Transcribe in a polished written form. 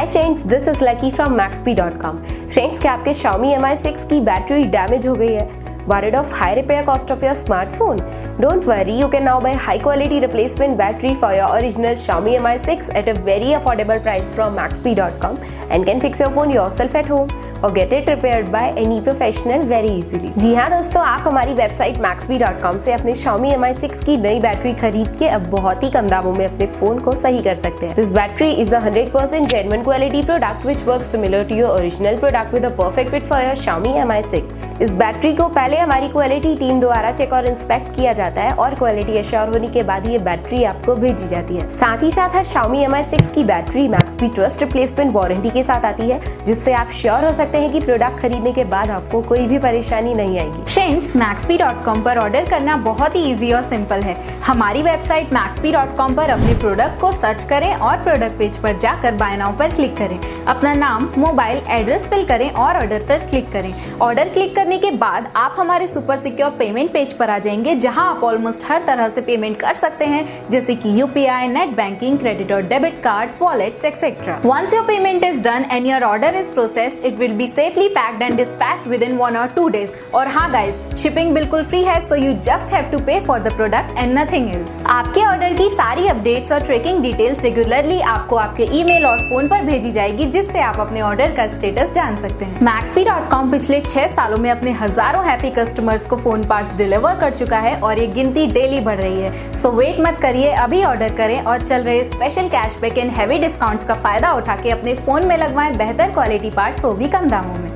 Hi friends, this is lucky from Maxbhi.com। Friends, क्या आपके Xiaomi Mi6 की battery damage हो गई है? Worried of high repair cost of your smartphone? Don't worry, you can now buy high quality replacement battery for your original Xiaomi Mi6 at a very affordable price from Maxbhi.com and can fix your phone yourself at home or get it repaired by any professional very easily। जी हाँ दोस्तों, आप हमारी website Maxbhi.com से अपने Xiaomi Mi6 की नई battery खरीद के अब बहुत ही कम दामों में अपने फोन को सही कर सकते हैं। This battery is a 100% genuine quality product which works similar to your original product with a perfect fit for your Xiaomi Mi6। इस बैटरी को पहले हमारी क्वालिटी टीम द्वारा चेक और इंस्पेक्ट किया जाता है और क्वालिटी एश्योर होने के बाद ये बैटरी आपको भेजी जाती है। साथ ही साथ हर Xiaomi Mi6 की battery Maxbhi trust replacement warranty के साथ आती है, जिससे आप श्योर हो सकते हैं कि प्रोडक्ट खरीदने के बाद आपको कोई भी परेशानी नहीं आएगी। फ्रेंड्स, Maxbhi.com पर ऑर्डर करना बहुत ही इजी और सिंपल है। हमारी वेबसाइट Maxbhi.com पर अपने प्रोडक्ट को सर्च करें और प्रोडक्ट पेज पर जाकर बाय नाउ पर क्लिक करें। अपना नाम, मोबाइल, एड्रेस फिल करें और ऑर्डर पर क्लिक करें। ऑर्डर क्लिक करने के बाद आप हमारे सुपर सिक्योर पेमेंट पेज पर आ जाएंगे, जहां आप ऑलमोस्ट हर तरह से पेमेंट कर सकते हैं, जैसे कि यूपीआई, नेट बैंकिंग, क्रेडिट और debit cards, wallets etcetera. Once your payment is done and your order is processed, it will be safely packed and dispatched within 1 or 2 days। और हाँ गाइस, शिपिंग बिल्कुल free है, so you just have to pay for the product and nothing else. आपके order की सारी updates और tracking details regularly आपको आपके ईमेल और फोन पर भेजी जाएगी, जिससे आप अपने ऑर्डर का स्टेटस जान सकते हैं। Maxbhi.com पिछले 6 सालों में अपने हजारों हैप्पी कस्टमर्स को फोन पार्ट्स डिलीवर कर चुका है और ये गिनती डेली बढ़ रही है। सो वेट मत करिए, अभी ऑर्डर करें और चल रहे special cashback and heavy discounts का फायदा उठा के अपने फोन में लगवाएं बेहतर क्वालिटी पार्ट्स, वो भी कम दामों में।